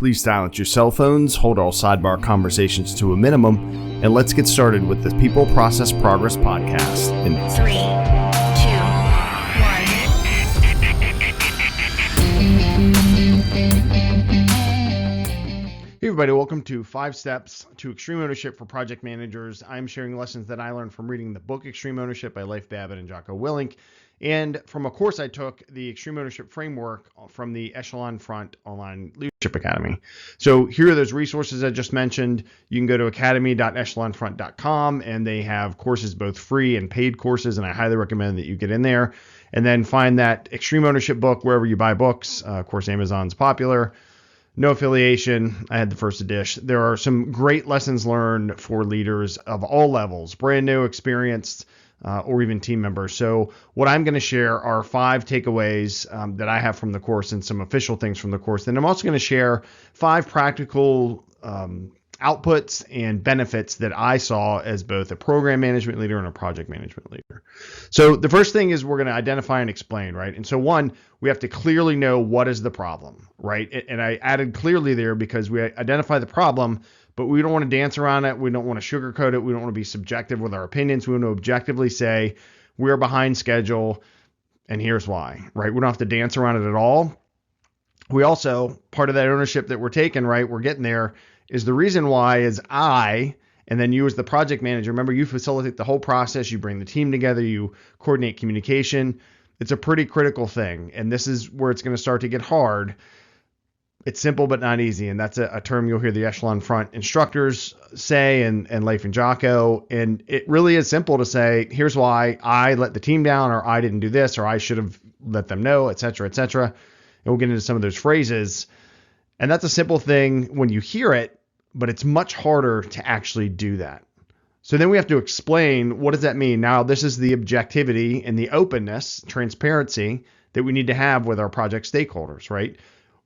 Please silence your cell phones, hold all sidebar conversations to a minimum, and let's get started with the People Process Progress podcast. In 3, 2, 1. Hey everybody, welcome to 5 Steps to Extreme Ownership for Project Managers. I'm sharing lessons that I learned from reading the book Extreme Ownership by Leif, Babin, and Jocko, Willink, and from a course I took, the Extreme Ownership Framework from the Echelon Front Online Leadership Academy. So here are those resources I just mentioned. You can go to academy.echelonfront.com, and they have courses, both free and paid courses, and I highly recommend that you get in there. And then find that Extreme Ownership book wherever you buy books. Of course, Amazon's popular. No affiliation. I had the first edition. There are some great lessons learned for leaders of all levels, brand new, experienced, or even team members. So what I'm going to share are 5 takeaways that I have from the course and some official things from the course. Then I'm also going to share 5 practical outputs and benefits that I saw as both a program management leader and a project management leader. So the first thing is we're going to identify and explain, right? And so one, we have to clearly know what is the problem, right? And I added clearly there because we identify the problem, but we don't want to dance around it. We don't want to sugarcoat it. We don't want to be subjective with our opinions. We want to objectively say we're behind schedule and here's why, right? We don't have to dance around it at all. We also, part of that ownership that we're taking, right, we're getting there, is the reason why is I, and then you as the project manager, remember you facilitate the whole process, you bring the team together, you coordinate communication. It's a pretty critical thing. And this is where it's going to start to get hard. It's simple but not easy, and that's a term you'll hear the Echelon Front instructors say, and Leif and Jocko. And it really is simple to say, here's why I let the team down, or I didn't do this, or I should have let them know, et cetera, et cetera. And we'll get into some of those phrases. And that's a simple thing when you hear it, but it's much harder to actually do that. So then we have to explain, what does that mean? Now, this is the objectivity and the openness, transparency that we need to have with our project stakeholders, right?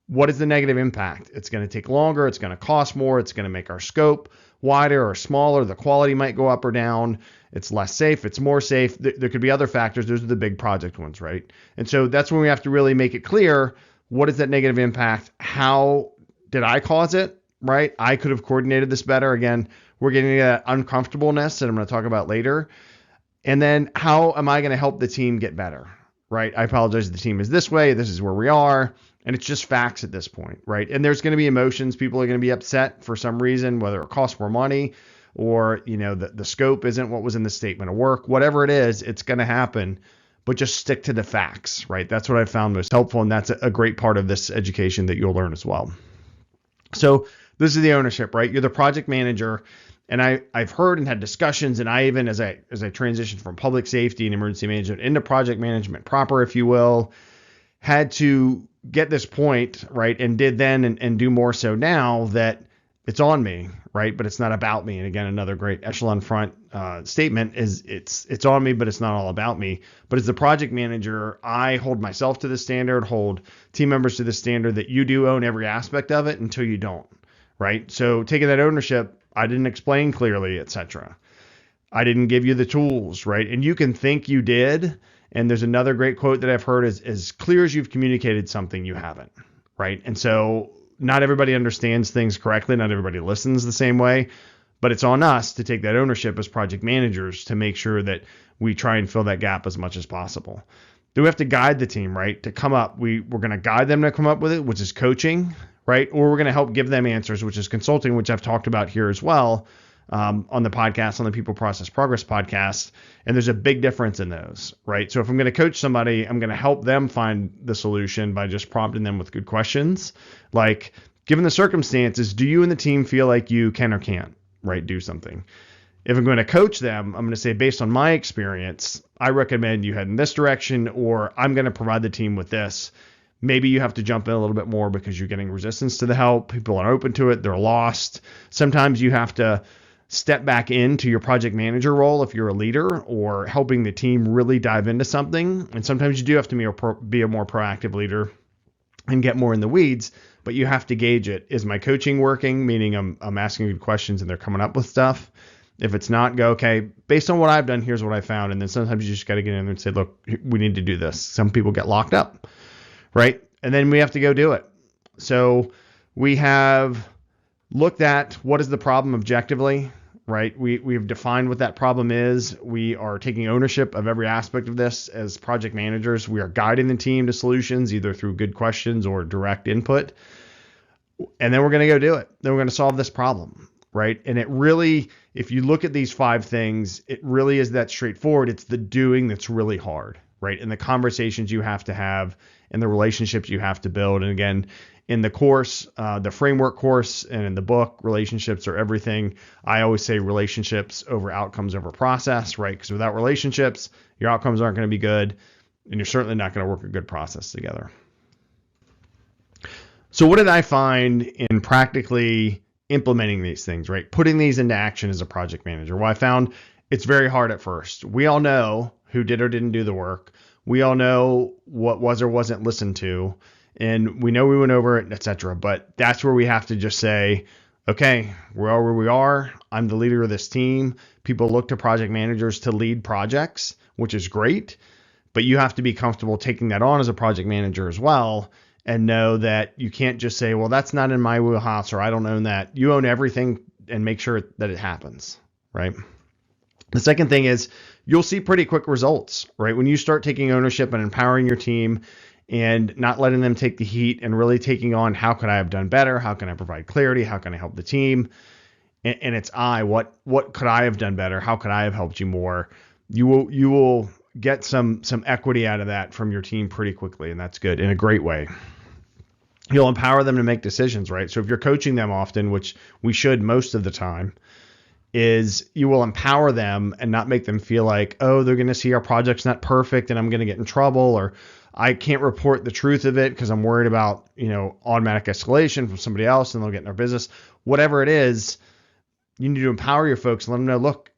What is the negative impact? It's going to take longer. It's going to cost more. It's going to make our scope wider or smaller. The quality might go up or down. It's less safe. It's more safe. There could be other factors. Those are the big project ones, right? And so that's when we have to really make it clear, what is that negative impact? How did I cause it, right? I could have coordinated this better. Again, we're getting into that uncomfortableness that I'm going to talk about later. And then how am I going to help the team get better, right? I apologize. The team is this way. This is where we are. And it's just facts at this point, right? And there's going to be emotions. People are going to be upset for some reason, whether it costs more money or, the scope isn't what was in the statement of work, whatever it is, it's going to happen, but just stick to the facts, right? That's what I found most helpful. And that's a great part of this education that you'll learn as well. So this is the ownership, right? You're the project manager. And I've heard and had discussions, and I even, as I transitioned from public safety and emergency management into project management proper, if you will, had to get this point, right, and did then and do more so now, that it's on me, right, but it's not about me. And again, another great Echelon Front statement is it's on me, but it's not all about me. But as the project manager, I hold myself to the standard, hold team members to the standard that you do own every aspect of it until you don't, right? So taking that ownership, I didn't explain clearly, etc. I didn't give you the tools, right? And you can think you did. And there's another great quote that I've heard is, as clear as you've communicated something, you haven't, right? And so not everybody understands things correctly. Not everybody listens the same way, but it's on us to take that ownership as project managers to make sure that we try and fill that gap as much as possible. Then we have to guide the team, right? To come up, we're going to guide them to come up with it, which is coaching, right? Or we're going to help give them answers, which is consulting, which I've talked about here as well. On the podcast, on the People Process Progress podcast. And there's a big difference in those, right? So if I'm going to coach somebody, I'm going to help them find the solution by just prompting them with good questions. Like, given the circumstances, do you and the team feel like you can or can't, right, do something? If I'm going to coach them, I'm going to say, based on my experience, I recommend you head in this direction, or I'm going to provide the team with this. Maybe you have to jump in a little bit more because you're getting resistance to the help. People aren't open to it. They're lost. Sometimes you have to step back into your project manager role if you're a leader, or helping the team really dive into something. And sometimes you do have to be a more proactive leader and get more in the weeds, but you have to gauge it. Is my coaching working? Meaning I'm asking good questions and they're coming up with stuff. If it's not, go, okay, based on what I've done, here's what I found. And then sometimes you just got to get in there and say, look, we need to do this. Some people get locked up, right? And then we have to go do it. So We have looked at what is the problem objectively, right? We've defined what that problem is. We are taking ownership of every aspect of this as project managers. We are guiding the team to solutions, either through good questions or direct input. And then we're going to go do it. Then we're going to solve this problem, right? And it really, if you look at these 5 things, it really is that straightforward. It's the doing that's really hard, right? And the conversations you have to have and the relationships you have to build. And again, in the course, the framework course, and in the book, relationships are everything. I always say relationships over outcomes over process, right? Because without relationships, your outcomes aren't going to be good, and you're certainly not going to work a good process together. So what did I find in practically implementing these things, right? Putting these into action as a project manager? Well, I found it's very hard at first. We all know who did or didn't do the work. We all know what was or wasn't listened to. And we know we went over it, etc. But that's where we have to just say, okay, we are where we are. I'm the leader of this team. People look to project managers to lead projects, which is great. But you have to be comfortable taking that on as a project manager as well, and know that you can't just say, well, that's not in my wheelhouse, or I don't own that. You own everything, and make sure that it happens, right? The second thing is you'll see pretty quick results, right? When you start taking ownership and empowering your team and not letting them take the heat, and really taking on, how could I have done better? How can I provide clarity? How can I help the team? And it's what could I have done better? How could I have helped you more? You will get some equity out of that from your team pretty quickly, and that's good in a great way. You'll empower them to make decisions, right? So if you're coaching them often, which we should most of the time, is you will empower them and not make them feel like, oh, they're going to see our project's not perfect and I'm going to get in trouble, or I can't report the truth of it because I'm worried about, automatic escalation from somebody else and they'll get in our business. Whatever it is, you need to empower your folks and let them know, look,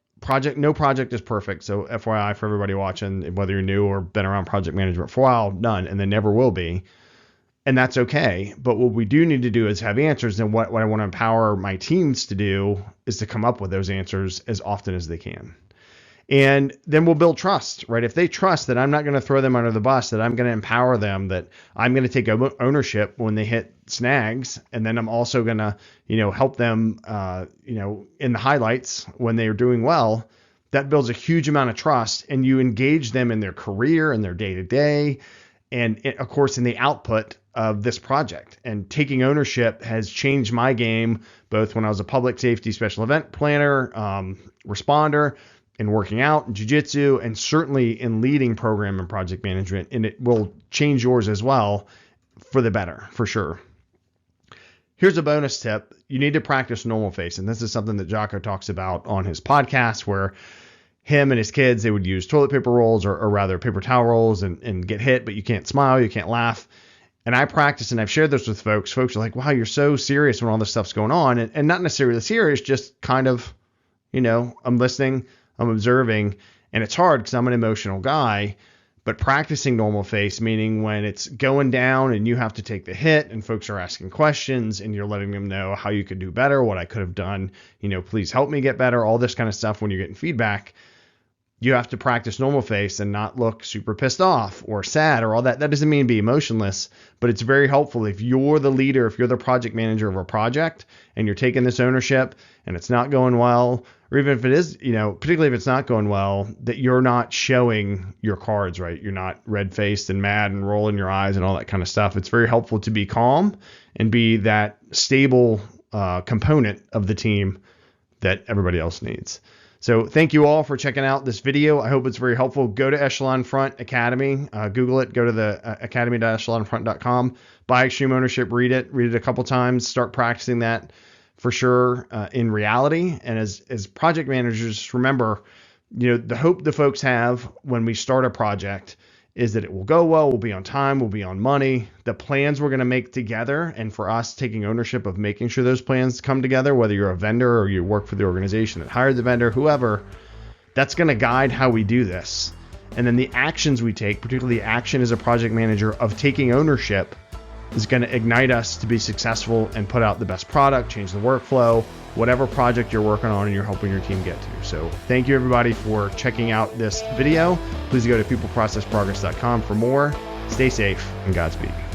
no project is perfect. So FYI for everybody watching, whether you're new or been around project management for a while, none, and they never will be. And that's okay. But what we do need to do is have answers. And what I want to empower my teams to do is to come up with those answers as often as they can. And then we'll build trust, right? If they trust that I'm not going to throw them under the bus, that I'm going to empower them, that I'm going to take ownership when they hit snags. And then I'm also going to, help them, in the highlights when they are doing well. That builds a huge amount of trust, and you engage them in their career and their day to day. And of course, in the output of this project. And taking ownership has changed my game, both when I was a public safety special event planner, responder, in working out, in jiu-jitsu, and certainly in leading program and project management. And it will change yours as well for the better, for sure. Here's a bonus tip. You need to practice normal face. And this is something that Jocko talks about on his podcast, where him and his kids, they would use toilet paper rolls or rather paper towel rolls and get hit, but you can't smile, you can't laugh. And I practice, and I've shared this with folks. Folks are like, wow, you're so serious when all this stuff's going on. And not necessarily serious, just kind of, I'm listening, I'm observing, and it's hard because I'm an emotional guy. But practicing normal face, meaning when it's going down and you have to take the hit and folks are asking questions and you're letting them know how you could do better, what I could have done, please help me get better, all this kind of stuff. When you're getting feedback, you have to practice normal face and not look super pissed off or sad or all that. That doesn't mean be emotionless, but it's very helpful if you're the leader, if you're the project manager of a project and you're taking this ownership and it's not going well, or even if it is, particularly if it's not going well, that you're not showing your cards, right? You're not red-faced and mad and rolling your eyes and all that kind of stuff. It's very helpful to be calm and be that stable component of the team that everybody else needs. So thank you all for checking out this video. I hope it's very helpful. Go to Echelon Front Academy, Google it, go to the academy.echelonfront.com, buy Extreme Ownership, read it a couple times, start practicing that for sure in reality. And as project managers, remember, the hope the folks have when we start a project is that it will go well, we'll be on time, we'll be on money. The plans we're going to make together, and for us taking ownership of making sure those plans come together, whether you're a vendor or you work for the organization that hired the vendor, whoever, that's going to guide how we do this. And then the actions we take, particularly the action as a project manager of taking ownership, is going to ignite us to be successful and put out the best product, change the workflow, whatever project you're working on and you're helping your team get to. So thank you everybody for checking out this video. Please go to peopleprocessprogress.com for more. Stay safe and Godspeed.